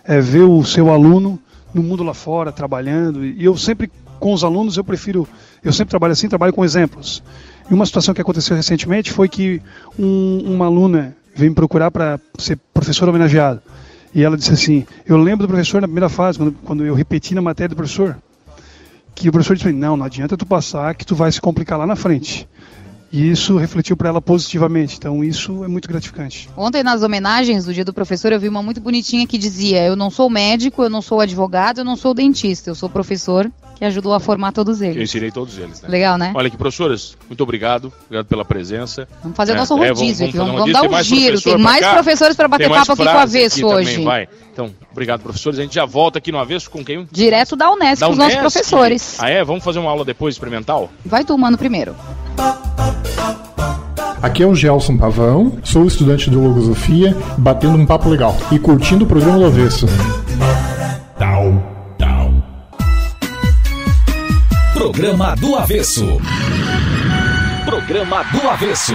é ver o seu aluno no mundo lá fora, trabalhando. E eu sempre, com os alunos, eu sempre trabalho assim, trabalho com exemplos. E uma situação que aconteceu recentemente foi que uma aluna veio me procurar para ser professora homenageada. E ela disse assim: eu lembro do professor na primeira fase, quando eu repeti na matéria do professor, que o professor disse: não adianta tu passar, que tu vai se complicar lá na frente. E isso refletiu para ela positivamente. Então isso é muito gratificante. Ontem, nas homenagens do Dia do Professor, eu vi uma muito bonitinha que dizia: eu não sou médico, eu não sou advogado, eu não sou dentista, eu sou professor que ajudou a formar todos eles. Eu ensinei todos eles, né? Legal, né? Olha aqui, professoras, muito obrigado pela presença. Vamos fazer o nosso rodízio aqui, vamos dar um giro. Tem mais professores para bater papo aqui com o Avesso hoje. Também, vai. Então, obrigado, professores. A gente já volta aqui no Avesso com quem? Direto da Unesp, com os nossos professores. Vamos fazer uma aula depois experimental? Vai tu, mano, primeiro. Aqui é o Gelson Pavão, sou estudante de Logosofia, batendo um papo legal e curtindo o programa do Avesso. Programa do Avesso. Programa do Avesso.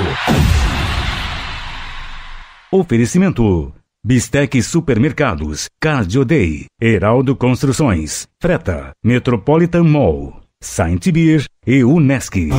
Oferecimento: Bistec Supermercados, Cardio Day, Heraldo Construções, Freta, Metropolitan Mall, Saint Beer e Unesc.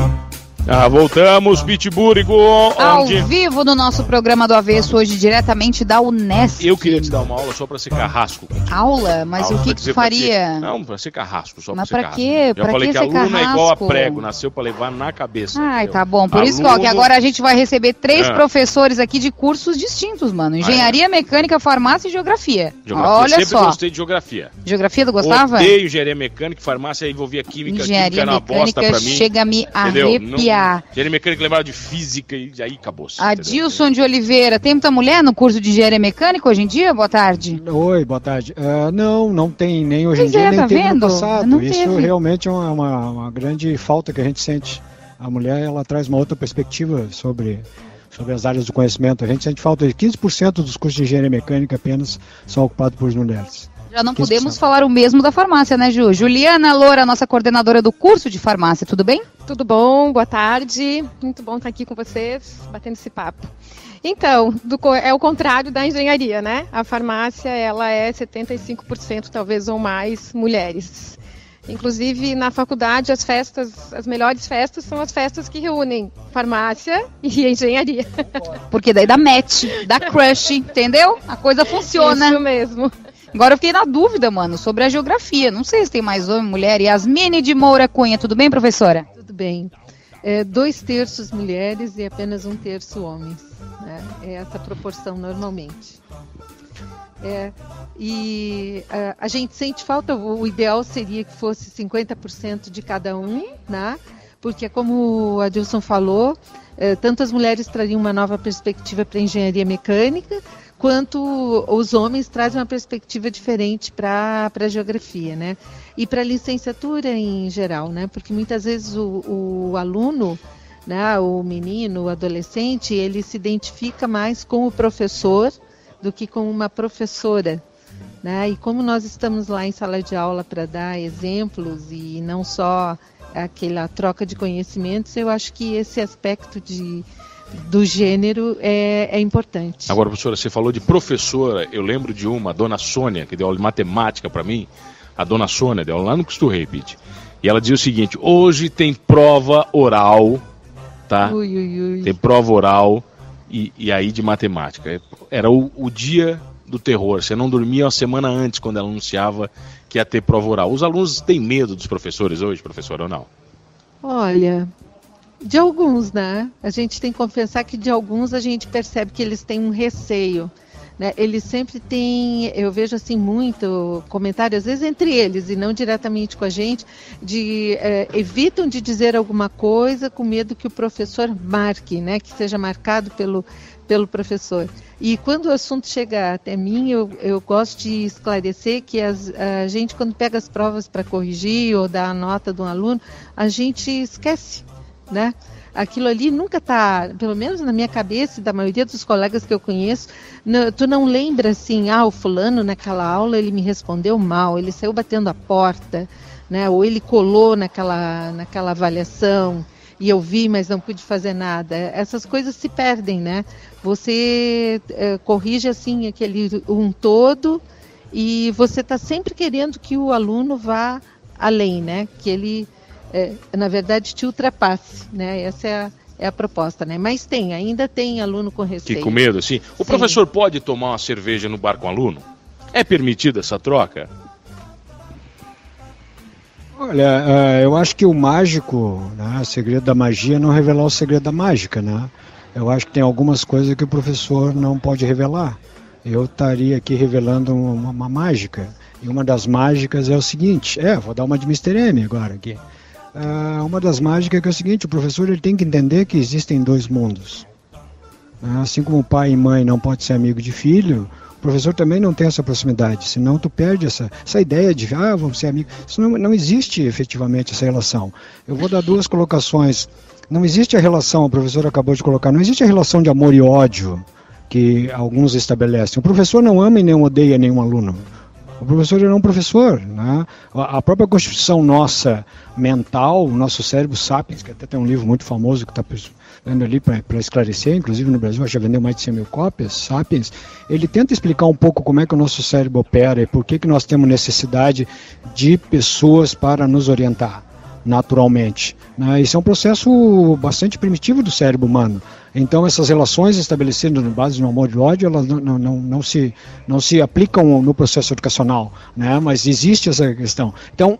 Voltamos, Pitbúrico. Ao vivo no nosso programa do Avesso, hoje diretamente da Unesc. Eu queria te dar uma aula só pra ser carrasco. Aula? Mas o que tu faria? Não, pra ser carrasco, só mas pra ser carrasco. Quê? Já falei que aluno é igual a prego, nasceu pra levar na cabeça. Ai, tá bom. Por isso que agora a gente vai receber 3 professores aqui de cursos distintos, mano. Engenharia Mecânica, Farmácia e Geografia. Olha sempre só. Gostei de Geografia. Geografia tu gostava? Odeio Engenharia Mecânica, Farmácia envolvia Química. Engenharia Química Mecânica era uma bosta pra mim. Chega a me arrepiar. Engenharia Mecânica lembrava de Física e aí acabou. Adilson de Oliveira, tem muita mulher no curso de Engenharia Mecânica hoje em dia? Boa tarde. Oi, boa tarde. Não tem nem hoje em dia, nem teve no passado. Isso realmente é uma grande falta que a gente sente. A mulher, ela traz uma outra perspectiva sobre as áreas do conhecimento. A gente sente falta de 15% dos cursos de Engenharia Mecânica apenas são ocupados por mulheres. Já não podemos falar o mesmo da farmácia, né, Ju? Juliana Loura, nossa coordenadora do curso de farmácia, tudo bem? Tudo bom, boa tarde. Muito bom estar aqui com vocês, batendo esse papo. Então, é o contrário da engenharia, né? A farmácia, ela é 75%, talvez, ou mais, mulheres. Inclusive, na faculdade, as melhores festas são as festas que reúnem farmácia e engenharia. Porque daí dá match, dá crush, entendeu? A coisa funciona. Isso mesmo. Agora eu fiquei na dúvida, mano, sobre a geografia. Não sei se tem mais homem, mulher. Yasmine de Moura Cunha, tudo bem, professora? Tudo bem. 2/3 mulheres e apenas 1/3 homens. Né? É essa proporção normalmente. A gente sente falta, o ideal seria que fosse 50% de cada um, né? Porque como o Adilson falou, tanto as mulheres trariam uma nova perspectiva para a engenharia mecânica, quanto os homens trazem uma perspectiva diferente para a geografia, né? E para a licenciatura em geral, né? Porque muitas vezes o aluno, né, o menino, o adolescente, ele se identifica mais com o professor do que com uma professora, né? E como nós estamos lá em sala de aula para dar exemplos e não só aquela troca de conhecimentos, eu acho que esse aspecto do gênero é importante. Agora, professora, você falou de professora, eu lembro de a dona Sônia, que deu aula de matemática para mim, a dona Sônia deu aula lá no Cristo Rei, Pete, e ela dizia o seguinte: hoje tem prova oral, tá? Tem prova oral e aí de matemática. Era o dia do terror, você não dormia uma semana antes quando ela anunciava que ia ter prova oral. Os alunos têm medo dos professores hoje, professora, ou não? Olha, de alguns, né? A gente tem que confessar que de alguns a gente percebe que eles têm um receio, né? Eles sempre têm, eu vejo assim muito comentário, às vezes entre eles e não diretamente com a gente, evitam de dizer alguma coisa com medo que o professor marque, né? Que seja marcado pelo professor. E quando o assunto chega até mim, eu gosto de esclarecer que a gente, quando pega as provas para corrigir ou dar a nota de um aluno, a gente esquece, né? Aquilo ali nunca está, pelo menos na minha cabeça e da maioria dos colegas que eu conheço, tu não lembra assim, o fulano naquela aula ele me respondeu mal, ele saiu batendo a porta, né? Ou ele colou naquela avaliação e eu vi, mas não pude fazer nada. Essas coisas se perdem, né? Você corrige assim aquele um todo e você está sempre querendo que o aluno vá além, né? Que ele na verdade te ultrapasse, né? Essa é a proposta, né? Mas ainda tem aluno com receio. Que com medo, assim. O professor pode tomar uma cerveja no bar com o aluno? É permitida essa troca? Olha, eu acho que o mágico, né, o segredo da magia é não revelar o segredo da mágica, né? Eu acho que tem algumas coisas que o professor não pode revelar. Eu estaria aqui revelando uma mágica. E uma das mágicas é o seguinte, vou dar uma de Mr. M agora aqui. Uma das mágicas é o seguinte: o professor ele tem que entender que existem dois mundos. Assim como pai e mãe não podem ser amigo de filho, o professor também não tem essa proximidade, senão tu perde essa ideia de vamos ser amigos. Isso não existe efetivamente essa relação. Eu vou dar duas colocações. Não existe a relação, o professor acabou de colocar, não existe a relação de amor e ódio que alguns estabelecem. O professor não ama e nem odeia nenhum aluno. O professor é um professor, né? A própria constituição nossa mental, o nosso cérebro sapiens, que até tem um livro muito famoso que está vendo ali para esclarecer, inclusive no Brasil já vendeu mais de 100 mil cópias, Sapiens, ele tenta explicar um pouco como é que o nosso cérebro opera e por que nós temos necessidade de pessoas para nos orientar naturalmente, né? Isso é um processo bastante primitivo do cérebro humano. Então essas relações estabelecidas na base do amor e do ódio, elas não se aplicam no processo educacional, né? Mas existe essa questão. Então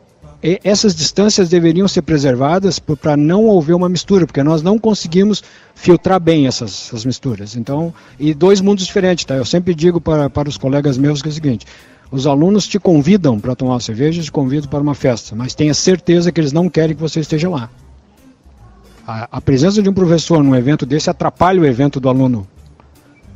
essas distâncias deveriam ser preservadas para não haver uma mistura, porque nós não conseguimos filtrar bem essas misturas. Então, e dois mundos diferentes, tá? Eu sempre digo para os colegas meus que é o seguinte: os alunos te convidam para tomar uma cerveja, te convidam para uma festa, mas tenha certeza que eles não querem que você esteja lá. A presença de um professor num evento desse atrapalha o evento do aluno.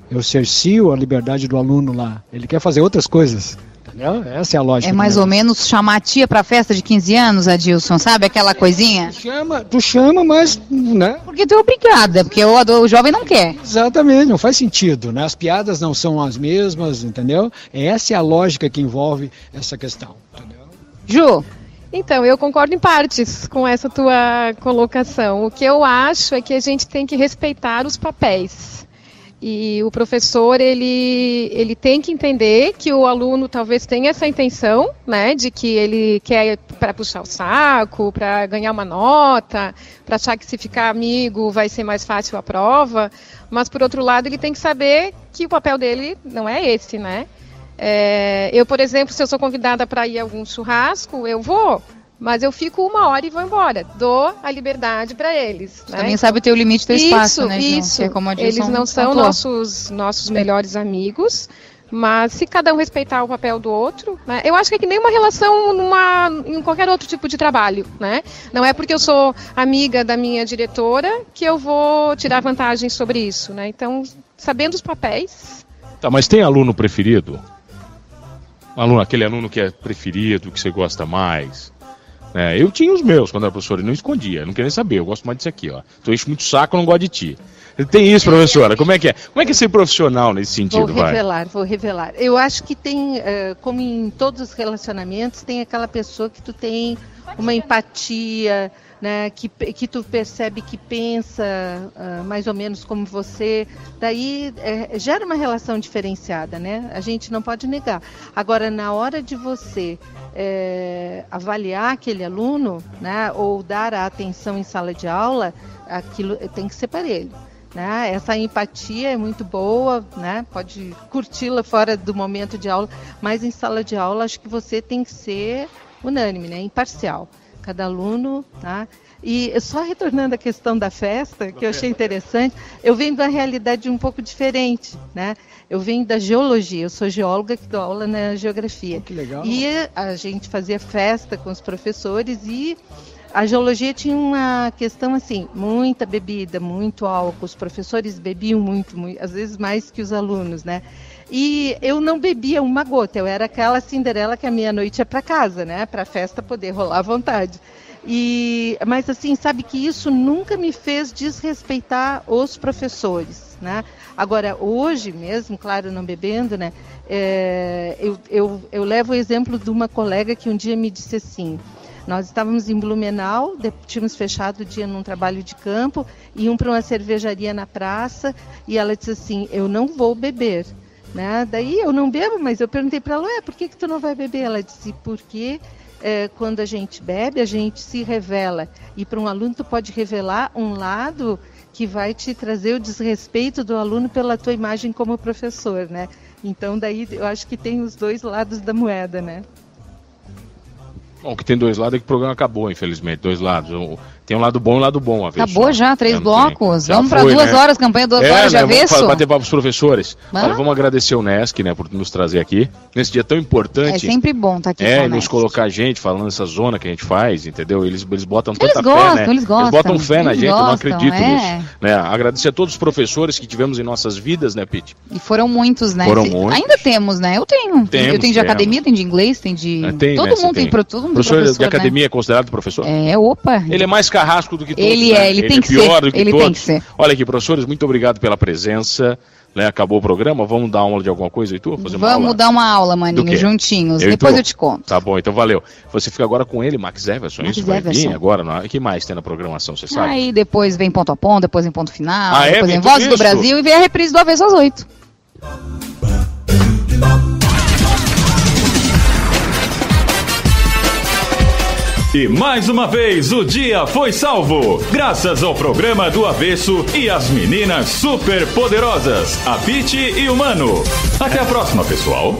Eu cercio a liberdade do aluno lá. Ele quer fazer outras coisas. Entendeu? Essa é a lógica. É mais ou menos chamar a tia pra festa de 15 anos, Adilson, sabe? Aquela coisinha? Tu chama, mas, né? Porque tu é obrigada, porque o jovem não quer. Exatamente, não faz sentido, né? As piadas não são as mesmas, entendeu? Essa é a lógica que envolve essa questão, entendeu? Ju? Então, eu concordo em partes com essa tua colocação. O que eu acho é que a gente tem que respeitar os papéis. E o professor, ele tem que entender que o aluno talvez tenha essa intenção, né, de que ele quer para puxar o saco, para ganhar uma nota, para achar que se ficar amigo vai ser mais fácil a prova, mas por outro lado ele tem que saber que o papel dele não é esse, né. Eu, por exemplo, se eu sou convidada para ir a algum churrasco, eu vou. Mas eu fico 1 hora e vou embora. Dou a liberdade para eles. Né? Também sabe o teu limite, teu espaço, né? Isso. É como eles não são nossos melhores amigos, mas se cada um respeitar o papel do outro, né? Eu acho que é que nem uma relação em qualquer outro tipo de trabalho, né? Não é porque eu sou amiga da minha diretora que eu vou tirar vantagem sobre isso, né? Então, sabendo os papéis... Tá, mas tem aluno preferido? Aquele aluno que é preferido, que você gosta mais... eu tinha os meus quando era professor e não escondia, não queria nem saber, eu gosto mais disso aqui, ó. Tu enche muito saco, eu não gosto de ti. Tem isso, professora? Como é que é? Como é que é ser profissional nesse sentido? Vou revelar. Eu acho que tem, como em todos os relacionamentos, tem aquela pessoa que tu tem uma empatia, né, que tu percebe que pensa mais ou menos como você, daí gera uma relação diferenciada, né? A gente não pode negar. Agora, na hora de você avaliar aquele aluno, né, ou dar a atenção em sala de aula, aquilo tem que ser parelho. Né? Essa empatia é muito boa, né? Pode curti-la fora do momento de aula, mas em sala de aula acho que você tem que ser unânime, né? Imparcial. Cada aluno, tá? E só retornando à questão da festa, que eu achei interessante, eu venho de uma realidade um pouco diferente, né? Eu venho da geologia, eu sou geóloga que dou aula na geografia. Que legal. E a gente fazia festa com os professores e a geologia tinha uma questão assim, muita bebida, muito álcool, os professores bebiam muito, às vezes mais que os alunos, né? E eu não bebia uma gota, eu era aquela Cinderela que à meia-noite ia para casa, né? Para a festa poder rolar à vontade. Mas assim, sabe que isso nunca me fez desrespeitar os professores, né? Agora, hoje mesmo, claro, não bebendo, né? Eu levo o exemplo de uma colega que um dia me disse assim: nós estávamos em Blumenau, tínhamos fechado o dia num trabalho de campo, iam para uma cervejaria na praça, e ela disse assim: eu não vou beber. Né? Daí eu não bebo, mas eu perguntei para ela: por que tu não vai beber? Ela disse: porque quando a gente bebe, a gente se revela. E para um aluno tu pode revelar um lado que vai te trazer o desrespeito do aluno pela tua imagem como professor, né? Então daí eu acho que tem os dois lados da moeda, né? Bom, que tem dois lados é que o programa acabou, infelizmente, 2 lados. Tem um lado bom e um lado bom. Acabou já, 3 blocos. Vamos para 2 horas, campanha 2 horas de avesso. Vamos bater papo os professores. Olha, vamos agradecer o Nesc, né, por nos trazer aqui, nesse dia tão importante. É sempre bom estar aqui com o nos colocar a gente, falando nessa zona que a gente faz, entendeu? Eles botam tanta fé, né? Eles gostam. Eles botam fé na gente, eu não acredito nisso. Né? Agradecer a todos os professores que tivemos em nossas vidas, né, Pete? E foram muitos, né? Muitos. Ainda temos, né? Eu tenho de academia, tem de inglês, tem de... todo mundo tem professor de academia é considerado professor? Opa. Ele é mais carrasco do que todos. Ele tem que pior ser. Do que ele todos. Tem que ser. Olha aqui, professores, muito obrigado pela presença. Né, acabou o programa, vamos dar aula de alguma coisa, Heitor? Vamos dar uma aula, maninho, juntinhos. Depois eu te conto. Tá bom, então valeu. Você fica agora com ele, Max Everson, isso? Vai vir agora, não? O que mais tem na programação, você sabe? Aí depois vem ponto a ponto, depois vem ponto final, depois vem Vozes do Brasil e vem a reprise do Avesso às 8. E mais uma vez o dia foi salvo, graças ao programa do Avesso e as meninas super poderosas, a Pete e o Mano. Até a próxima, pessoal.